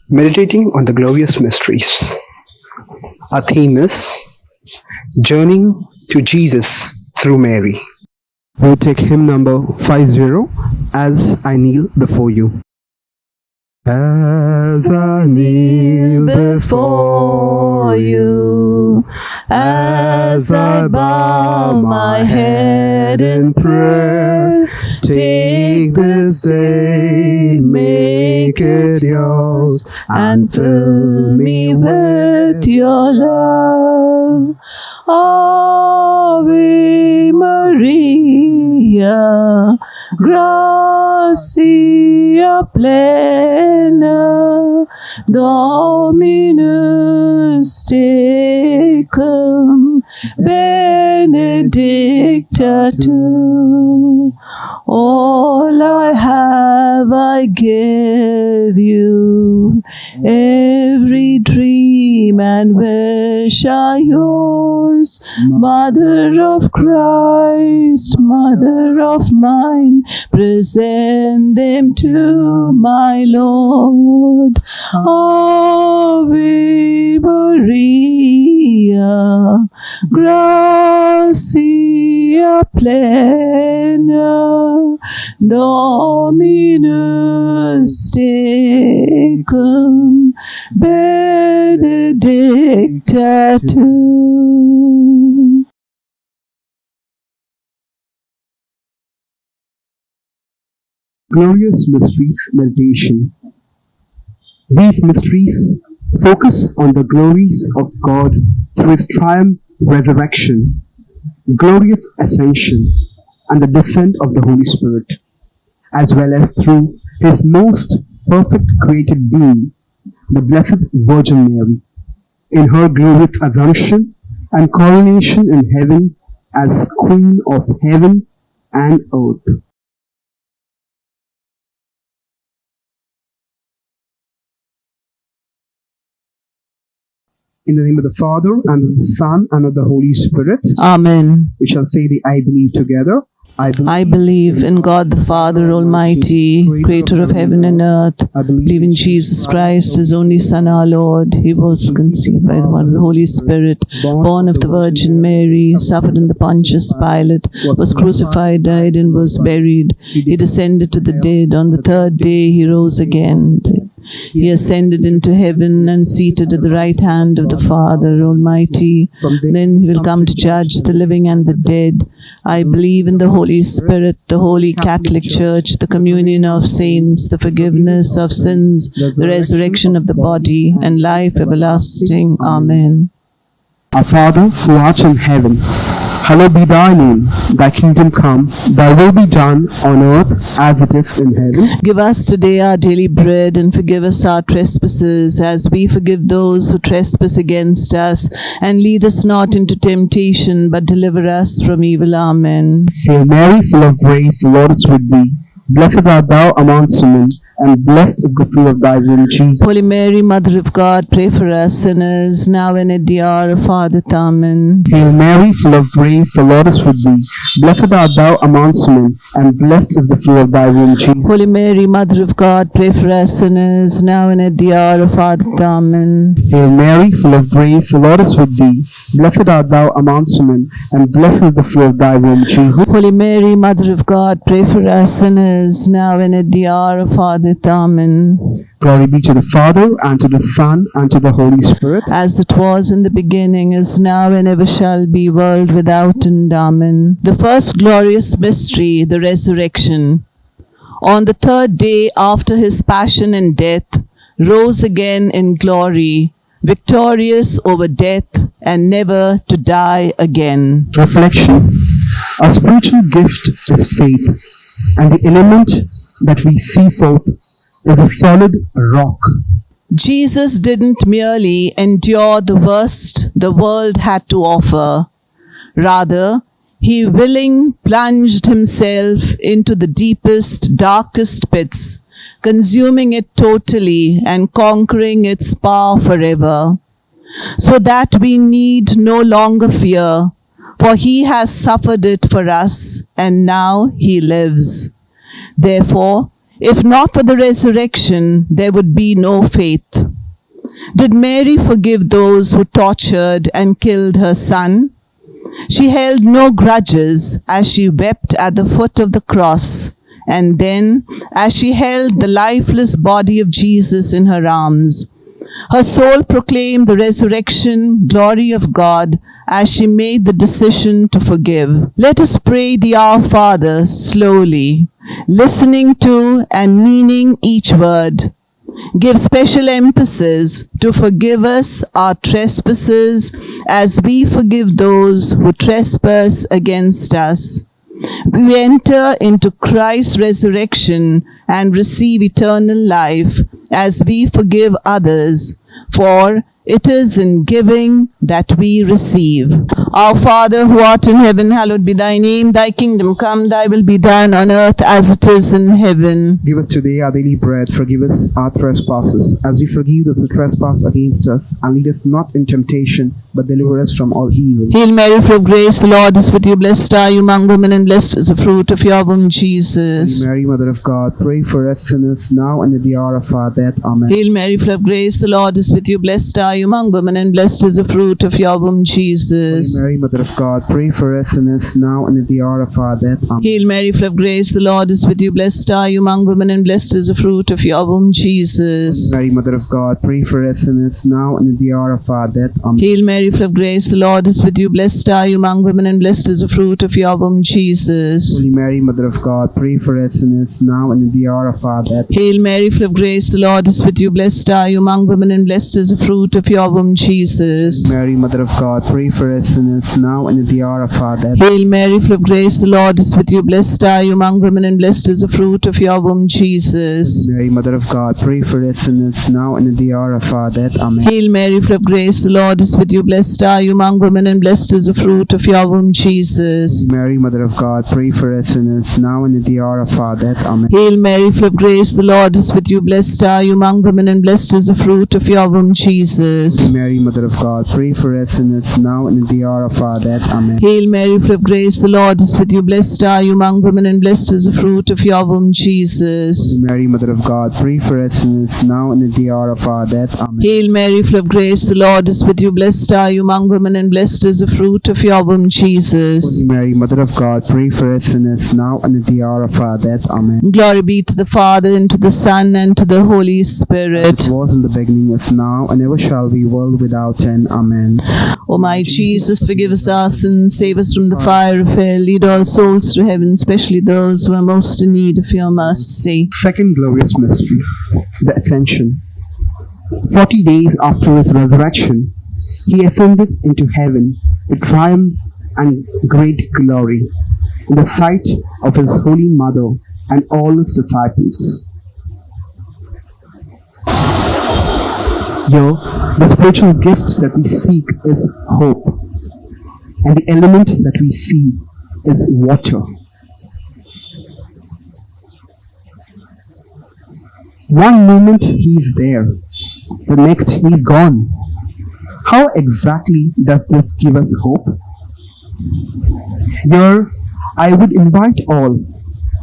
meditating on the glorious mysteries. Our theme is Journeying to Jesus through Mary. We'll take hymn number 50, As I Kneel Before You. As I kneel before you, as I bow my head in prayer, take this day, make it yours, and fill me with your love. Ave Maria, gracia plena, Dominus tecum, benedicta tu. All I have I give you, every dream and wish are yours. Mother of Christ, Mother of mine, present them to my Lord. Ave Maria, gracia plena, Dominus tecum, benedicta tu. Glorious Mysteries Meditation. These mysteries focus on the glories of God through His triumph resurrection, glorious ascension, and the descent of the Holy Spirit, as well as through His most perfect created being, the Blessed Virgin Mary, in her glorious assumption and coronation in heaven as Queen of heaven and earth. In the name of the Father, and of the Son, and of the Holy Spirit. Amen. We shall say the I believe together. I believe in God the Father Almighty, creator of heaven and earth. I believe in Jesus Christ, His only Son, our Lord. He was conceived by the Holy Spirit, born of the Virgin Mary, suffered in the Pontius Pilate, was crucified, died, and was buried. He descended to the dead. On the third day He rose again. He ascended into heaven and seated at the right hand of the Father Almighty. Then He will come to judge the living and the dead. I believe in the Holy Spirit, the Holy Catholic Church, the communion of saints, the forgiveness of sins, the resurrection of the body, and life everlasting. Amen. Our Father, who art in heaven, hallowed be thy name. Thy kingdom come, thy will be done on earth as it is in heaven. Give us today our daily bread, and forgive us our trespasses, as we forgive those who trespass against us. And lead us not into temptation, but deliver us from evil. Amen. Hail Mary, full of grace, the Lord is with thee. Blessed art thou amongst women, and blessed is the fruit of thy womb, Jesus. Holy Mary, Mother of God, pray for us sinners, now and at the hour of our death. Amen. Hail Mary, full of grace, the Lord is with thee. Blessed art thou amongst women, and blessed is the fruit of thy womb, Jesus. Holy Mary, Mother of God, pray for us sinners, now and at the hour of our death. Amen. Hail Mary, full of grace, the Lord is with thee. Blessed art thou amongst women, and blessed is the fruit of thy womb, Jesus. Holy Mary, Mother of God, pray for us sinners, now and at the hour of our death. Amen. Glory be to the Father, and to the Son, and to the Holy Spirit. As it was in the beginning, is now, and ever shall be, world without end. Amen. The first glorious mystery, the resurrection. On the third day after His passion and death, rose again in glory, victorious over death, and never to die again. Reflection. Our spiritual gift is faith, and the element that we see forth is a solid rock. Jesus didn't merely endure the worst the world had to offer. Rather, He willing plunged Himself into the deepest, darkest pits, consuming it totally and conquering its power forever, so that we need no longer fear, for He has suffered it for us, and now He lives. Therefore, If not for the resurrection, there would be no faith. Did Mary forgive those who tortured and killed her son? She held no grudges as she wept at the foot of the cross, and then as she held the lifeless body of Jesus in her arms, her soul proclaimed the resurrection glory of God as she made the decision to forgive. Let us pray the Our Father slowly, listening to and meaning each word. Give special emphasis to forgive us our trespasses as we forgive those who trespass against us. We enter into Christ's resurrection and receive eternal life as we forgive others, for it is in giving that we receive. Our Father who art in heaven, hallowed be thy name. Thy kingdom come, thy will be done on earth as it is in heaven. Give us today our daily bread. Forgive us our trespasses, as we forgive those who trespass against us. And lead us not in temptation, but deliver us from all evil. Hail Mary, full of grace, the Lord is with you. Blessed are you among women, and blessed is the fruit of your womb, Jesus. Hail Mary, Mother of God, pray for us sinners, now and at the hour of our death. Amen. Hail Mary, full of grace, the Lord is with you. Blessed are you among women, and blessed is the fruit of your womb, Jesus. Hail Mary, Mother of God, pray for us sinners, now and at the hour of our death. Amen. Hail Mary, full of grace, the Lord is with you. Blessed are you among women, and blessed is the fruit of your womb, Jesus. Hail Mary, Mother of God, pray for us sinners, now and at the hour of our death. Amen. Hail Mary, full of grace, the Lord is with you. Blessed are you among women, and blessed is the fruit of your womb, Jesus. Holy Mary, Mother of God, pray for us sinners, now and at the hour of our death. Hail Mary, full of grace, the Lord is with you. Blessed are you among women, and blessed is the fruit of your womb, Jesus. Mary, Mother of God, pray for us sinners, now and at the hour of our death. Hail Mary, full of grace, the Lord is with you. Blessed are you among women, and blessed is the fruit of your womb, Jesus. Mary, Mother of God, pray for us sinners, now and at the hour of our death. Amen. Hail Mary, full of grace, the Lord is with you. Blessed are you among women, and blessed is the fruit of your womb, Jesus. Mary, Mother of God, pray for us sinners, now and at the hour of our death. Amen. Hail Mary, full of grace, the Lord is with you. Blessed are you among women, and blessed is the fruit of your womb, Jesus. Mary, Mother of God, pray for us sinners, now and at the hour of our death. Amen. Hail Mary, full of grace, the Lord is with you. Blessed are you among women, and blessed is the fruit of your womb, Jesus. Mary, Mother of God, pray for us sinners, now and at the hour of our death. Amen. Hail Mary, full of grace, the Lord is with you. Blessed are you among women, and blessed is the fruit of your womb, Jesus. Holy Mary, Mother of God, pray for us sinners, now and at the hour of our death. Amen. Glory be to the Father, and to the Son, and to the Holy As Spirit. it was in the beginning, is now, and ever shall be, world without end. Amen. O my Jesus, forgive us our sins, save us from the fire of hell, lead all souls to heaven, especially those who are most in need of your mercy. Second glorious mystery, the Ascension. 40 days after his resurrection, he ascended into heaven with triumph and great glory in the sight of his holy mother and all his disciples. Here, the spiritual gift that we seek is hope, and the element that we see is water. One moment he's there, the next he's gone. How exactly does this give us hope? Here, I would invite all,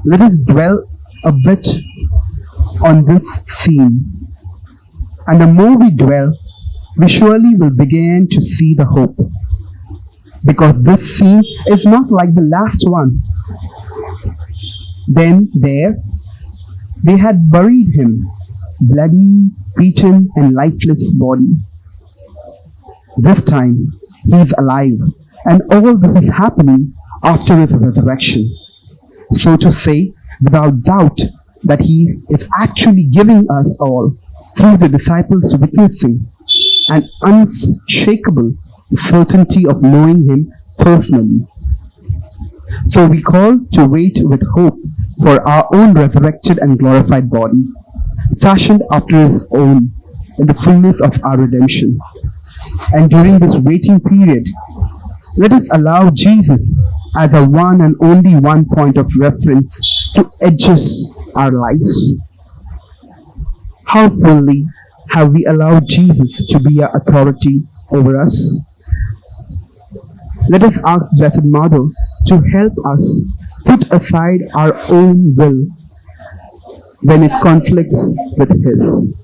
let us dwell a bit on this scene. And the more we dwell, we surely will begin to see the hope. Because this scene is not like the last one. Then there, they had buried him, bloody, beaten, and lifeless body. This time, he is alive, and all this is happening after his resurrection. So to say, without doubt, that he is actually giving us all, through the disciples witnessing, an unshakable certainty of knowing him personally. So we call to wait with hope for our own resurrected and glorified body, fashioned after his own in the fullness of our redemption. And during this waiting period, let us allow Jesus as a one and only one point of reference to adjust our lives. How fully have we allowed Jesus to be our authority over us? Let us ask Blessed Mother to help us put aside our own will when it conflicts with His.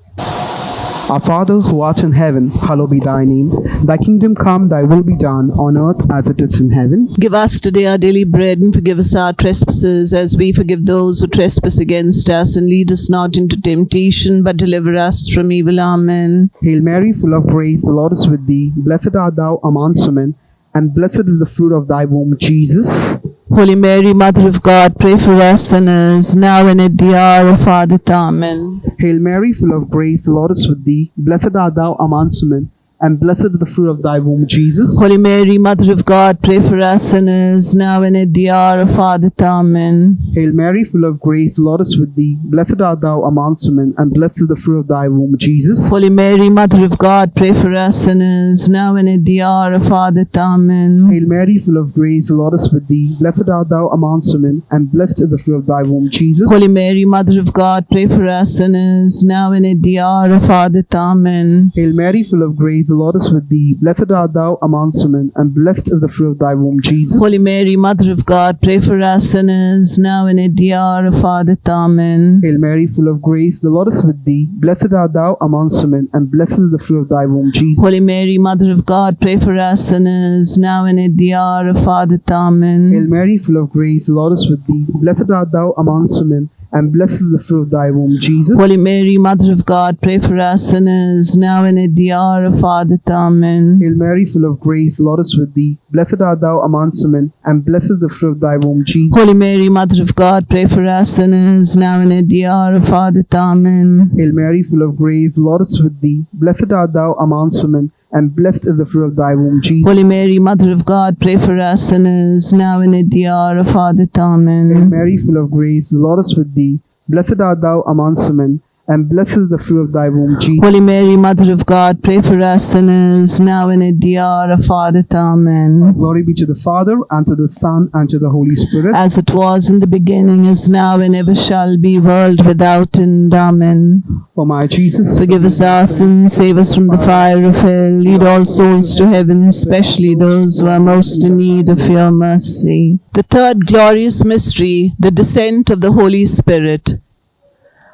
Our Father who art in heaven, hallowed be thy name. Thy kingdom come, thy will be done, on earth as it is in heaven. Give us today our daily bread, and forgive us our trespasses, as we forgive those who trespass against us. And lead us not into temptation, but deliver us from evil. Amen. Hail Mary, full of grace, the Lord is with thee. Blessed art thou amongst women, and blessed is the fruit of thy womb, Jesus. Holy Mary, Mother of God, pray for us sinners, now and at the hour of our death. Amen. Hail Mary, full of grace, the Lord is with thee. Blessed art thou amongst women, and blessed is the fruit of thy womb, Jesus. Holy Mary, Mother of God, pray for us sinners, now and at the hour of our death. Amen. Hail Mary, full of grace, the Lord is with thee. Blessed art thou amongst women, and blessed is the fruit of thy womb, Jesus. Holy Mary, Mother of God, pray for us sinners, now and at the hour of our death. Amen. Hail Mary, full of grace, the Lord is with thee. Blessed art thou amongst women, and blessed is the fruit of thy womb, Jesus. Holy Mary, Mother of God, pray for us sinners, now and at the hour of our death. Amen. Hail Mary, full of grace, the Lord is with thee. Blessed art thou amongst women, and blessed is the fruit of thy womb, Jesus. Holy Mary, Mother of God, pray for us sinners, now and at the hour of our death. Amen. Hail Mary, full of grace, the Lord is with thee. Blessed art thou amongst women, and blessed is the fruit of thy womb, Jesus. Holy Mary, Mother of God, pray for us sinners, now and at the hour of our death. Amen. Hail Mary, full of grace, the Lord is with thee. Blessed art thou amongst women, and blessed is the fruit of thy womb, Jesus. Holy Mary, Mother of God, pray for us sinners, now and at the hour of our death. Amen. Hail Mary, full of grace, the Lord is with thee. Blessed art thou amongst women, and blessed is the fruit of thy womb, Jesus. Holy Mary, Mother of God, pray for us sinners, now and at the hour of our death. Amen. Hail Mary, full of grace, the Lord is with thee. Blessed art thou amongst women, and blessed is the fruit of thy womb, Jesus. Holy Mary, Mother of God, pray for us sinners, now and at the hour of our death. Hail Amen. Mary, full of grace, the Lord is with thee. Blessed art thou amongst women, and blessed is the fruit of thy womb, Jesus. Holy Mary, Mother of God, pray for us sinners, now and at the hour of our death. Amen. Glory be to the Father, and to the Son, and to the Holy Spirit. As it was in the beginning, is now, and ever shall be, world without end. Amen. O my Jesus, Forgive us our sins, save us from the fire of hell, lead all souls to heaven, especially those who are most in need of your mercy. The third glorious mystery, the descent of the Holy Spirit.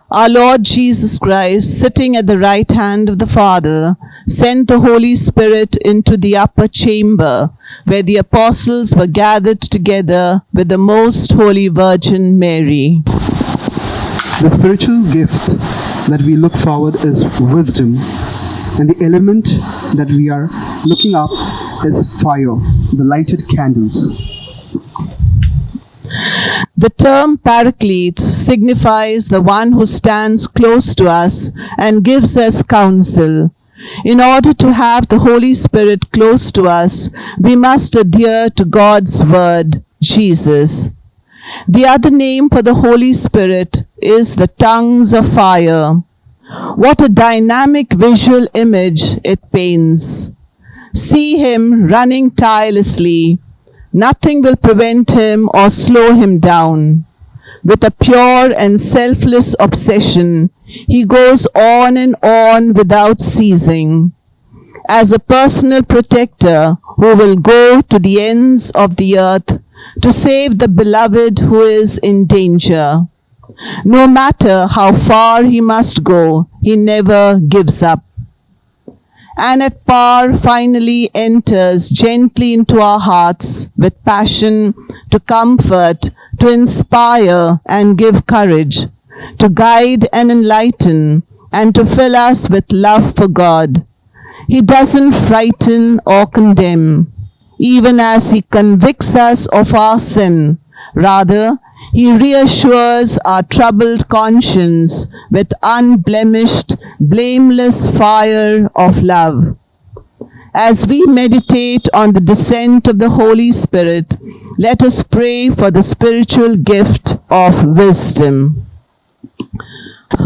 Our Lord Jesus Christ, sitting at the right hand of the Father, sent the Holy Spirit into the upper chamber, where the apostles were gathered together with the Most Holy Virgin Mary. the spiritual gift that we look forward is wisdom, and the element that we are looking up is fire, the lighted candles. The term Paraclete signifies the one who stands close to us and gives us counsel. In order to have the Holy Spirit close to us, we must adhere to God's word, Jesus. The other name for the Holy Spirit is the tongues of fire. What a dynamic visual image it paints. See him running tirelessly. Nothing will prevent him or slow him down. With a pure and selfless obsession, he goes on and on without ceasing. As a personal protector who will go to the ends of the earth to save the beloved who is in danger. No matter how far he must go, he never gives up. And at par finally enters gently into our hearts with passion to comfort, to inspire and give courage, to guide and enlighten, and to fill us with love for God. He doesn't frighten or condemn, even as he convicts us of our sin. Rather, he reassures our troubled conscience with unblemished, blameless fire of love. As we meditate on the descent of the Holy Spirit, let us pray for the spiritual gift of wisdom.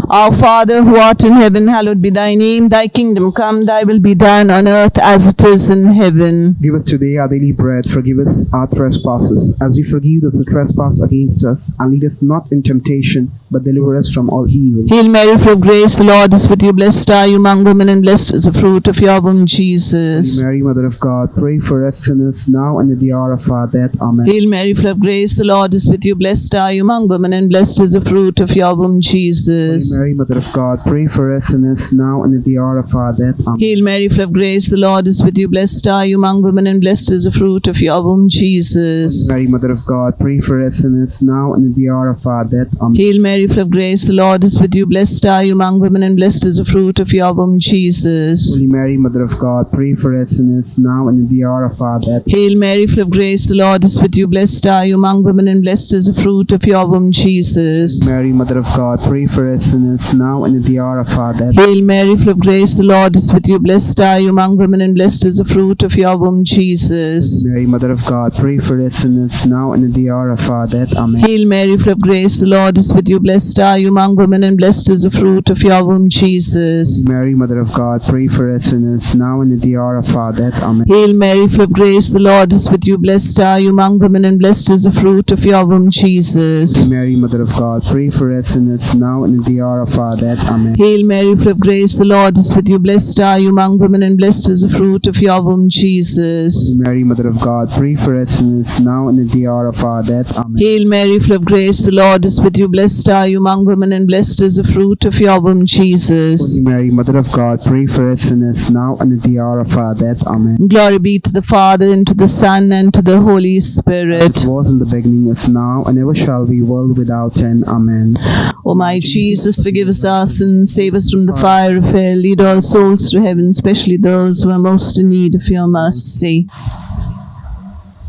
Our Father who art in heaven, hallowed be thy name. Thy kingdom come, thy will be done on earth as it is in heaven. Give us today our daily bread. Forgive us our trespasses, as we forgive those who trespass against us. And lead us not in temptation, but deliver us from all evil. Hail Mary, full of grace, the Lord is with you. Blessed are you among women, and blessed is the fruit of your womb, Jesus. Holy Mary, Mother of God, pray for us sinners now and at the hour of our death. Amen. Hail Mary, full of grace, the Lord is with you. Blessed are you among women, and blessed is the fruit of your womb, Jesus. Holy Mary, Mother of God, pray for us sinners now and at the hour of our death. Amen. Hail Mary, full of grace, the Lord is with you. Blessed are you among women, and blessed is the fruit of your womb, Jesus. Holy Mary, Mother of God, pray for us sinners now and at the hour of our death. Amen. Hail Mary, full of grace, the Lord is with you. Blessed are you among women, and blessed is the fruit of your womb, Jesus. Holy Mary, Mother of God, pray for us sinners now and at the hour of our death. Hail Mary, full of grace, the Lord is with you. Blessed are you among women, and blessed is the fruit of your womb, Jesus. Mary, Mother of God, pray for us sinners now and at the hour of our death. Hail Mary, full of grace, the Lord is with you. Blessed are you among women, and blessed is the fruit of your womb, Jesus. Mary, Mother of God, pray for us sinners now and at the hour of our death. Amen. Hail Mary, full of grace, the Lord is with you. Blessed are you among women, and blessed is the fruit of your womb, Jesus. Mary, Mother of God, pray for us sinners now and at the hour of our death. Amen. Hail Mary, full of grace, the Lord is with you. Blessed are you among women, and blessed is the fruit of your womb, Jesus. Mary, Mother of God, pray for us sinners now and at the hour of our death. Amen. Hail Mary, full of grace, the Lord is with you. Blessed are you among women, and blessed is the fruit of your womb, Jesus. Mary, Mother of God, pray for us sinners now and at the hour of our death. Amen. Hail Mary, full of grace, the Lord is with you. Blessed are you among women, and blessed is the fruit of your womb, Jesus. Holy Mary, Mother of God, pray for us sinners now and at the hour of our death. Amen. Glory be to the Father, and to the Son, and to the Holy As Spirit. it was in the beginning, is now, and ever shall be, world without end. Amen. O my Jesus, forgive us our sins, save us from the fire of hell, lead all souls to heaven, especially those who are most in need of your mercy.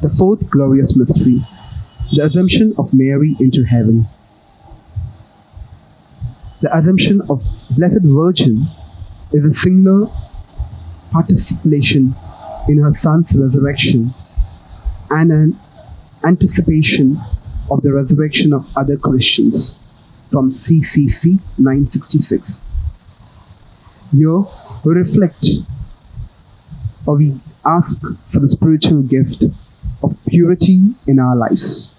The fourth glorious mystery, the Assumption of Mary into heaven. The Assumption of Blessed Virgin is a singular participation in her Son's resurrection and an anticipation of the resurrection of other Christians, from CCC 966. Here we reflect, or we ask for the spiritual gift of purity in our lives.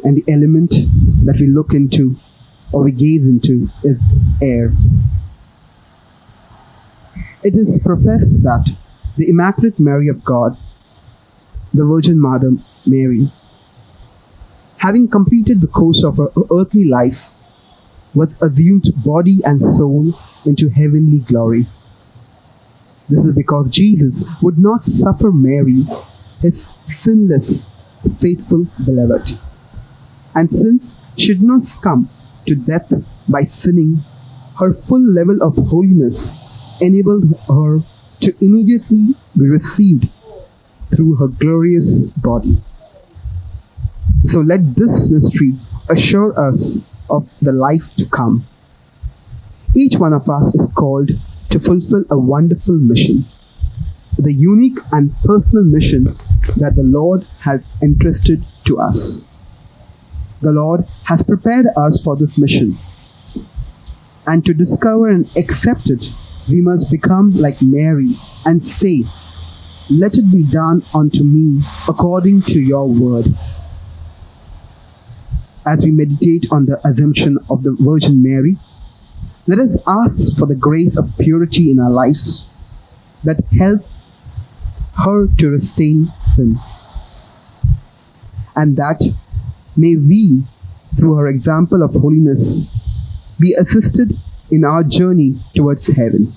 And the element that we look into or we gaze into is air. It is professed that the Immaculate Mary of God, the Virgin Mother Mary, having completed the course of her earthly life, was assumed body and soul into heavenly glory. This is because Jesus would not suffer Mary, his sinless, faithful beloved. And since she did not succumb to death by sinning, her full level of holiness enabled her to immediately be received through her glorious body. So let this mystery assure us of the life to come. Each one of us is called to fulfill a wonderful mission, the unique and personal mission that the Lord has entrusted to us. The Lord has prepared us for this mission, and to discover and accept it, we must become like Mary and say, "Let it be done unto me according to your word." As we meditate on the Assumption of the Virgin Mary, let us ask for the grace of purity in our lives that help her to restrain sin, and that may we, through her example of holiness, be assisted in our journey towards heaven.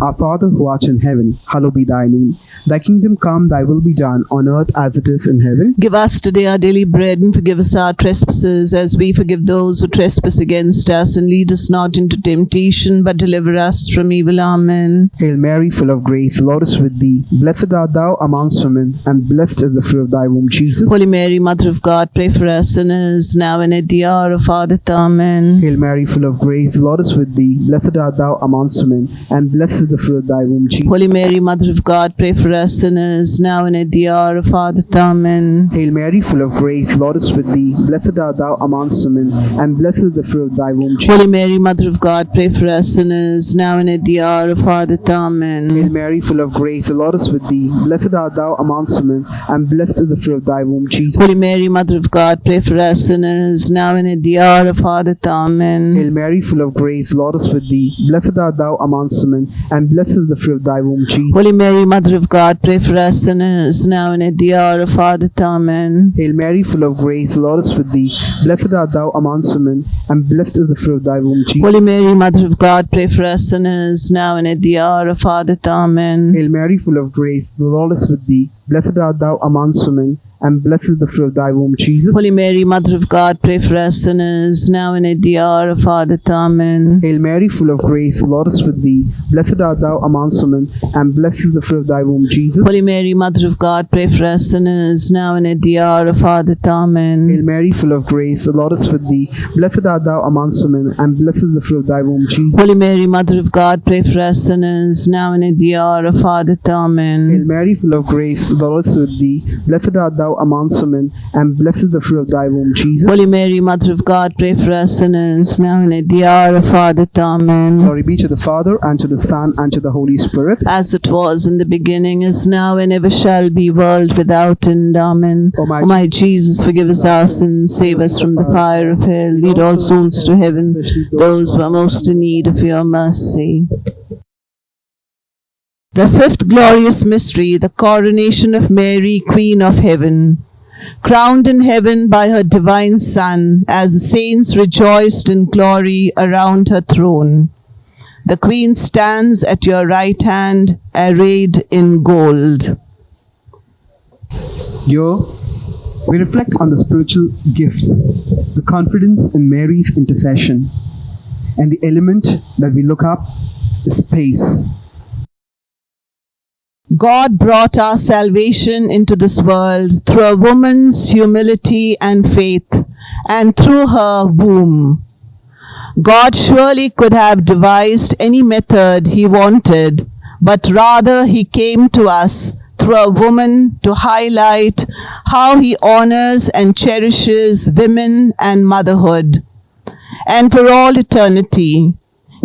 Our Father who art in heaven, hallowed be thy name. Thy kingdom come, thy will be done, on earth as it is in heaven. Give us today our daily bread, and forgive us our trespasses, as we forgive those who trespass against us. And lead us not into temptation, but deliver us from evil. Amen. Hail Mary, full of grace, the Lord is with thee. Blessed art thou amongst women, and blessed is the fruit of thy womb, Jesus. Holy Mary, Mother of God, pray for us sinners, now and at the hour of our death. Amen. Hail Mary, full of grace, the Lord is with thee. Blessed art thou amongst women, and blessed is the fruit of thy womb, Jesus. Holy Mary, Mother of God, pray for us sinners, now and at the hour of our death. Amen. Hail Mary, full of grace, Lord is with thee. Blessed art thou amongst women, and blessed is the fruit of thy womb, Jesus. Holy Mary, Mother of God, pray for us sinners, now and at the hour of our death. Amen. Hail Mary, full of grace, the Lord is with thee. Blessed art thou amongst women, and blessed is the fruit of thy womb, Jesus. Holy Mary, Mother of God, pray for us sinners, now and at the hour of our death. Amen. Hail Mary, full of grace, the Lord is with thee. Blessed art thou amongst women, and blessed is the fruit of thy womb, Jesus. Holy Mary, Mother of God, pray for us sinners, now and at the hour of our death. Amen. Hail Mary, full of grace, the Lord is with thee. Blessed art thou amongst women, and blessed is the fruit of thy womb, Jesus. Holy Mary, Mother of God, pray for us sinners, now and at the hour of our death. Amen. Hail Mary, full of grace, the Lord is with thee. Blessed art thou amongst women, and blessed is the fruit of thy womb, Jesus. Holy Mary, Mother of God, pray for us sinners, now and at the hour of our death. Amen. Hail Mary, full of grace, the Lord is with thee. Blessed art thou amongst women, and blessed is the fruit of thy womb, Jesus. Holy Mary, Mother of God, pray for us sinners, now and at the hour of our death. Amen. Hail Mary, full of grace, the Lord is with thee. Blessed art thou amongst women, and blessed is the fruit of thy womb, Jesus. Holy Mary, Mother of God, pray for us sinners, now and at the hour of our death. Hail Amen. Mary, full of grace, the Lord is with thee. Blessed art thou amongst women, and blessed is the fruit of thy womb, Jesus. Holy Mary, Mother of God, pray for us sinners, now and at the hour of our death. Amen. Glory be to the Father, and to the Son, and to the Holy Spirit. As it was in the beginning, is now, and ever shall be, world without end. Amen. O my O my Jesus, forgive us our sins, save us from the fire of hell, lead all souls to heaven, those who are most in need of your mercy. The fifth glorious mystery, the coronation of Mary, Queen of Heaven. Crowned in heaven by her divine Son, as the saints rejoiced in glory around her throne. The Queen stands at your right hand, arrayed in gold. Here, we reflect on the spiritual gift, the confidence in Mary's intercession, and the element that we look up is space. God brought our salvation into this world through a woman's humility and faith, and through her womb. God surely could have devised any method he wanted, but rather he came to us through a woman to highlight how he honors and cherishes women and motherhood. And for all eternity,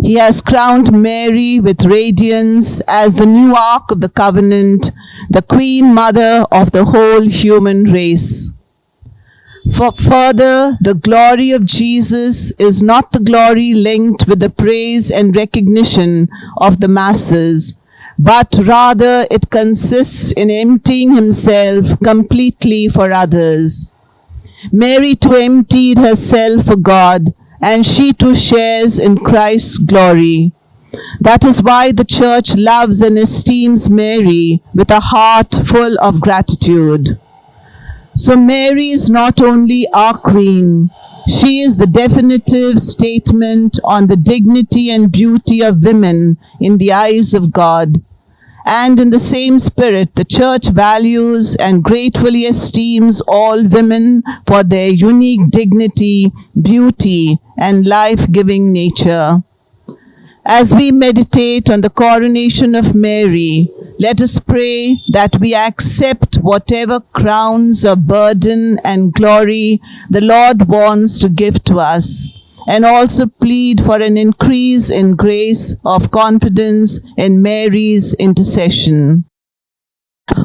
he has crowned Mary with radiance as the new Ark of the Covenant, the Queen Mother of the whole human race. For further, the glory of Jesus is not the glory linked with the praise and recognition of the masses, but rather it consists in emptying himself completely for others. Mary too emptied herself for God, and she too shares in Christ's glory. That is why the Church loves and esteems Mary with a heart full of gratitude. So Mary is not only our Queen, she is the definitive statement on the dignity and beauty of women in the eyes of God. And in the same spirit, the Church values and gratefully esteems all women for their unique dignity, beauty, and life-giving nature. As we meditate on the coronation of Mary, let us pray that we accept whatever crowns or burden and glory the Lord wants to give to us, and also plead for an increase in grace of confidence in Mary's intercession.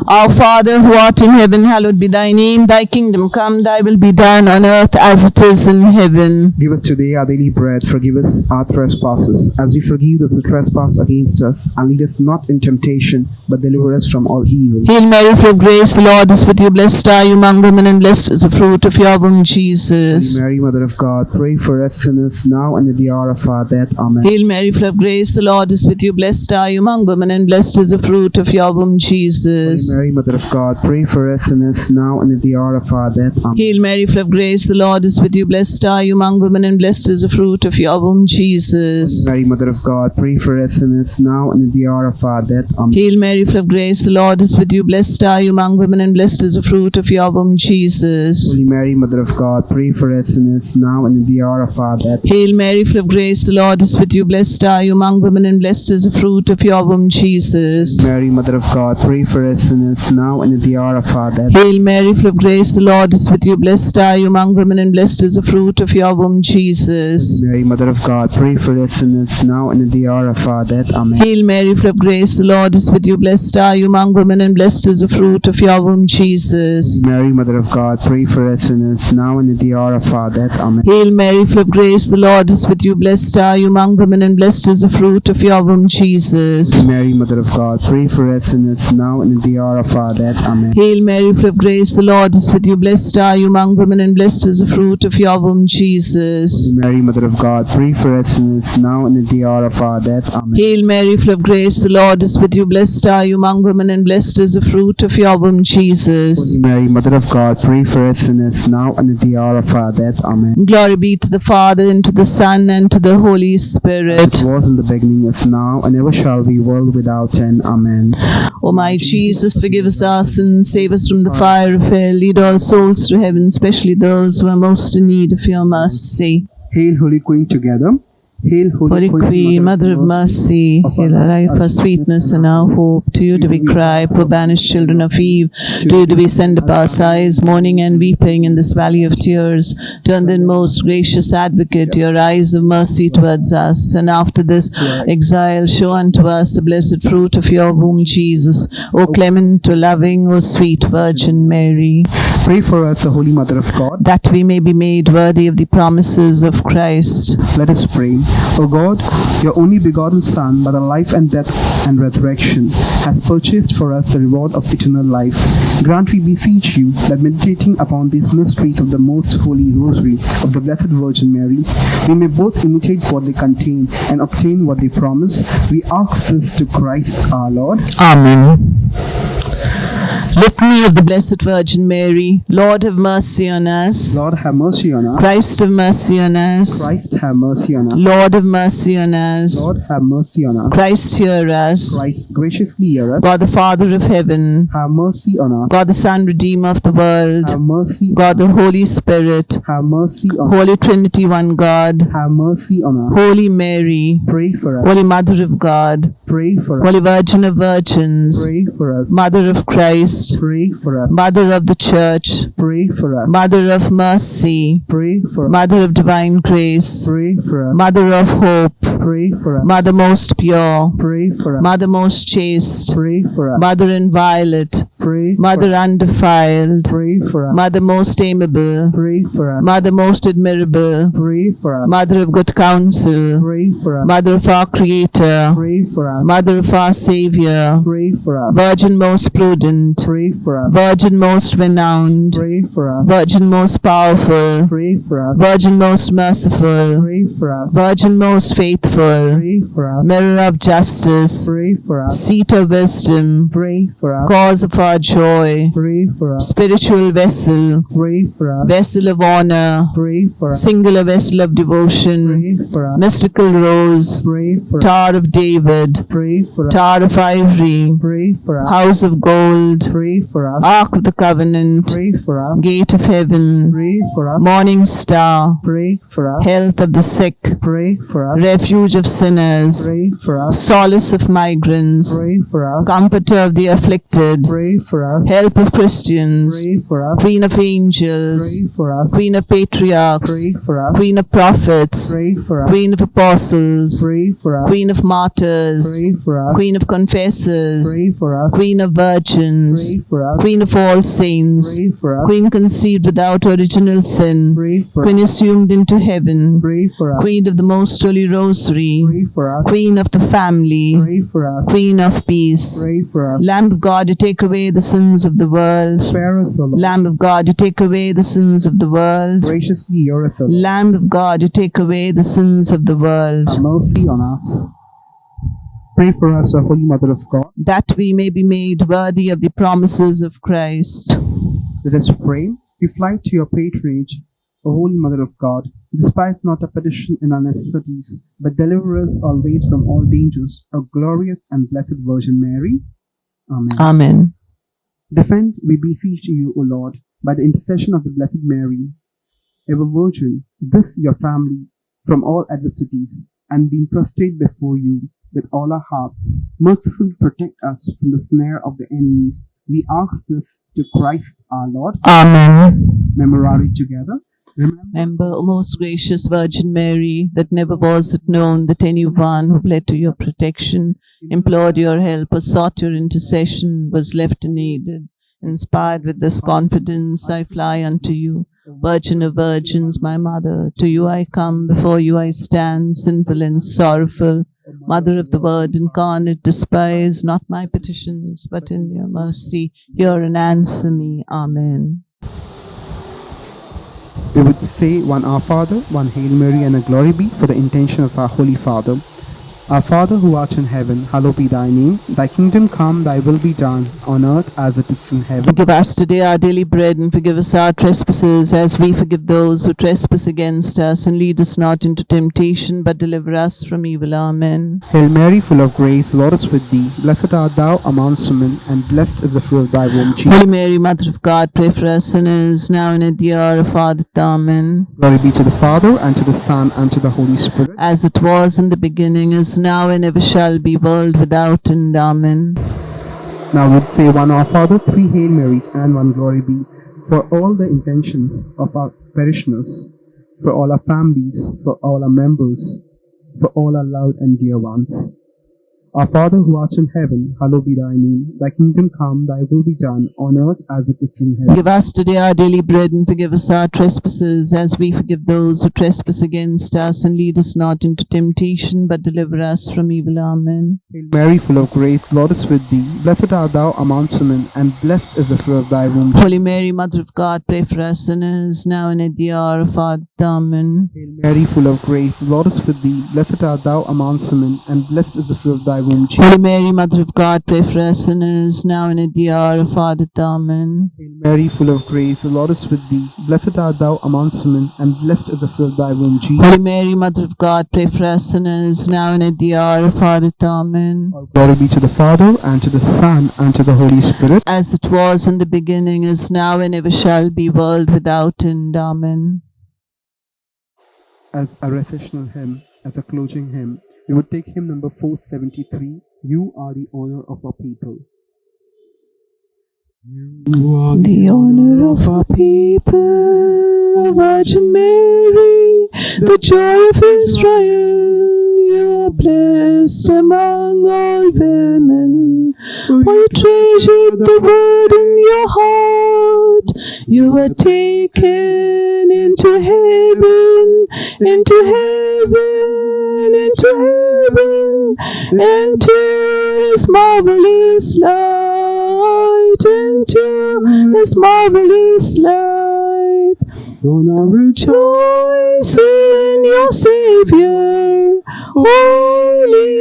Our Father, who art in heaven, hallowed be thy name. Thy kingdom come, thy will be done on earth as it is in heaven. Give us today our daily bread. Forgive us our trespasses, as we forgive those who trespass against us. And lead us not in temptation, but deliver us from all evil. Hail Mary, full of grace, the Lord is with you. Blessed are you among women, and blessed is the fruit of your womb, Jesus. Hail Mary, Mother of God, pray for us sinners, now and at the hour of our death. Amen. Hail Mary, full of grace, the Lord is with you. Blessed are you among women, and blessed is the fruit of your womb, Jesus. Mary, Mother of God, pray for us sinners now and at the hour of our death. Amen. Hail Mary, full of grace, the Lord is with you. Blessed are you among women, and blessed is the fruit of your womb, Jesus. Mary, Mother of God, pray for us sinners now and at the hour of our death. Amen. Hail Mary, full of grace, the Lord is with you. Blessed are you among women, and blessed is the fruit of your womb, Jesus. Holy Mary, Mother of God, pray for us sinners now and at the hour of our death. Hail Mary, full of grace, the Lord is with you. Blessed are you among women, and blessed is the fruit of your womb, Jesus. Mary, Mother of God, pray for us sinners now and at the hour of our death. Hail Mary, full of grace, the Lord is with you. Blessed are you among women, and blessed is the fruit of your womb, Jesus. Mary, Mother of God, pray for us sinners now and at the hour of our death. Amen. Hail Mary, full of grace, the Lord is with you. Blessed are you among women, and blessed is the fruit of your womb, Jesus. Mary, Mother of God, pray for us sinners now and at the hour of our death. Amen. Hail Mary, full of grace, the Lord is with you. Blessed are you among women, and blessed is the fruit of your womb, Jesus. Mary, Mother of God, pray for us sinners now and at the hour of our death. Amen. Hail Mary, full of grace, the Lord is with you. Blessed are you among women, and blessed is the fruit of your womb, Jesus. Mary, Mother of God, pray for us sinners now and at the hour of our death. Amen. Hail Mary, full of grace, the Lord is with you. Blessed are you among women, and blessed is the fruit of your womb, Jesus. Mary, Mother of God, pray for us sinners now and at the hour of our death. Amen. Glory be to the Father, and to the Son, and to the Holy Spirit. It was in the beginning, is now, and ever shall be, world without end. Amen. O my Jesus, forgive us our sins, save us from the fire of hell, lead all souls to heaven, especially those who are most in need of your mercy. Hail, Holy Queen, together. Hail, Holy Queen, Mother of Mercy, hail our life, our sweetness, and our hope. To you do we cry, poor banished children of Eve. To you do we send up our sighs, mourning and weeping in this valley of tears. Turn then, most gracious Advocate, your eyes of mercy towards us, and after this exile, show unto us the blessed fruit of your womb, Jesus. O clement, O loving, O sweet Virgin Mary, Pray for us, O Holy Mother of God. that we may be made worthy of the promises of Christ. Let us pray. O God, your only begotten Son, by the life and death and resurrection, has purchased for us the reward of eternal life. Grant, we beseech you, that meditating upon these mysteries of the most holy rosary of the Blessed Virgin Mary, we may both imitate what they contain and obtain what they promise. We ask this to Christ our Lord. Amen. Litany of the Blessed Virgin Mary. Lord, have mercy on us. Lord, have mercy on us. Christ, have mercy on us. Christ, have mercy on us. Lord, have mercy on us. Lord, have mercy on us. Christ, hear us. Christ, graciously hear us. God, the Father of heaven. Have mercy on us. God, the Son, Redeemer of the world. Have mercy. God, the Holy Spirit. Have mercy on us. Holy Trinity, one God. Have mercy on us. Holy Mary. Pray for us. Holy Mother of God. Pray for us. Holy Virgin of Virgins. Pray for us. Mother of Christ. Pray for us. Mother of the Church. Pray for us. Mother of mercy. Pray for us. Mother of divine grace. Pray for us. Mother of hope. Pray for us. Mother most pure. Pray for us. Mother most chaste. Pray for us. Mother inviolate. Pray for Mother us. undefiled. Pray for us. Mother most amiable. Pray for us. Mother most admirable. Pray for us. Mother of good counsel. Pray for us. Mother of our Creator. Pray for us. Mother of our Savior. Pray for us. Virgin most prudent. Pray for us. Virgin most renowned. Pray for us. Virgin most powerful. Pray for us. Virgin most merciful. Pray for us. Virgin most faithful. Pray for us. Mirror of justice. Pray for us. Seat of wisdom. Pray for us. Cause of our joy. Pray for us. Spiritual vessel. Pray for us. Vessel of honor. Pray for us. Singular vessel of devotion. Pray for us. Mystical rose. Pray for us. Tower of David. Pray for us. Tower of ivory. Pray for us. House of gold. Pray for us. Ark of the covenant. Pray for us. Gate of heaven. Pray for us. Morning star. Pray for us. Health of the sick. Pray for us. Refuge of sinners. Pray for us. Solace of migrants. Pray for us. Comforter of the afflicted. Pray for us. Help of Christians. Pray for us. Queen of angels. Pray for us. Queen of patriarchs. Pray for us. Queen of prophets. Pray for us. Queen of apostles. Pray for us. Queen of martyrs. Pray for us. Queen of confessors. Pray for us. Queen of virgins. Pray for us. Queen of all saints. Pray for us. Queen conceived without original sin. Pray for Queen us. assumed into heaven. Pray for us. Queen of the most holy rosary. Pray for us. Queen of the family. Pray for us. Queen of peace. Pray for us. Lamb of God, you take away the sins of the world. Spare us, O Lord. Lamb of God, you take away the sins of the world. Graciously hear us, O Lord. Lamb of God, you take away the sins of the world. Have mercy on us. Pray for us, O Holy Mother of God. that we may be made worthy of the promises of Christ. Let us pray. We fly to your patronage, O Holy Mother of God. Despise not our petition in our necessities, but deliver us always from all dangers, O glorious and blessed Virgin Mary. Amen. Amen. Defend, we beseech you, O Lord, by the intercession of the Blessed Mary, ever Virgin, this your family, from all adversities, and being prostrate before you with all our hearts, mercifully protect us from the snare of the enemies. We ask this to Christ our Lord. Amen. Memorare together. Remember, O most gracious Virgin Mary, that never was it known that anyone who fled to your protection, implored your help, or sought your intercession was left unaided. Inspired with this confidence, I fly unto you. Virgin of virgins, my mother, to you I come, before you I stand, sinful and sorrowful. Mother of the Word incarnate, despise not my petitions, but in your mercy hear and answer me. Amen. We would say one Our Father, one Hail Mary, and a Glory be for the intention of our Holy Father. Our Father who art in heaven, hallowed be thy name. Thy kingdom come, thy will be done, on earth as it is in heaven. Give us today our daily bread, and forgive us our trespasses, as we forgive those who trespass against us. And lead us not into temptation, but deliver us from evil. Amen. Hail Mary, full of grace, the Lord is with thee. Blessed art thou amongst women, and blessed is the fruit of thy womb, Jesus. Holy Mary, Mother of God, pray for us sinners, now and at the hour of our death. Amen. Glory be to the Father, and to the Son, and to the Holy Spirit. As it was in the beginning, is now, and ever shall be, world without end. Amen. Now we'd say one Our Father, 3 Hail Marys, and 1 Glory be, for all the intentions of our parishioners, for all our families, for all our members, for all our loved and dear ones. Our Father who art in heaven, hallowed be thy name. Thy kingdom come, thy will be done, on earth as it is in heaven. Give us today our daily bread, and forgive us our trespasses, as we forgive those who trespass against us. And lead us not into temptation, but deliver us from evil. Amen. Hail Mary, full of grace, the Lord is with thee. Blessed art thou amongst women, and blessed is the fruit of thy womb. Holy Mary, Mother of God, pray for us sinners, now and at the hour of our death. Amen. Hail Mary, full of grace, the Lord is with thee. Blessed art thou amongst women, and blessed is the fruit of thy womb, Jesus. Holy Mary, Mother of God, pray for us sinners, now and at the hour of our death. Amen. Hail Mary, full of grace, the Lord is with thee. Blessed art thou amongst women, and blessed is the fruit of thy womb, Jesus. Holy Mary, Mother of God, pray for us sinners, now and at the hour of our death. Amen. All glory be to the Father, and to the Son, and to the Holy Spirit. As it was in the beginning, is now, and ever shall be, world without end. Amen. As a recessional hymn, as a closing hymn, we would take hymn number 473, You Are the Honor of Our People. You are The honor of our people, Virgin Mary, the joy of Israel. You are blessed among all women, for you treasured the word in your heart. You were taken into heaven, into heaven, into heaven, into his marvelous light, into his marvelous light. So now Rejoice in your Savior, holy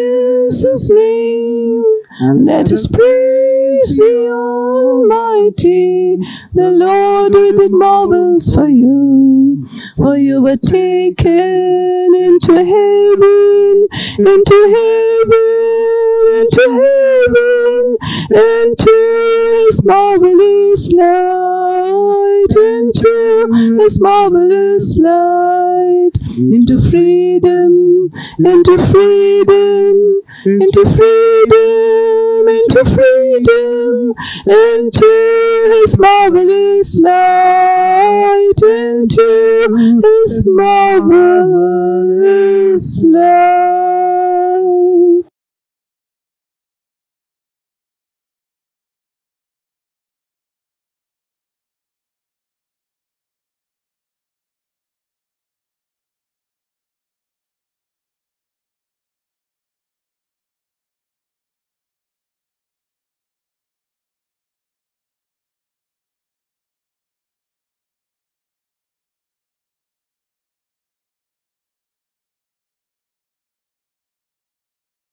is his name. And let us praise the Almighty, the Lord who did marvels for you. For you were taken into heaven, into heaven, into heaven, into his marvelous light, into his marvelous light, into freedom, into freedom, into freedom, into freedom, into his marvelous light, into his marvelous light.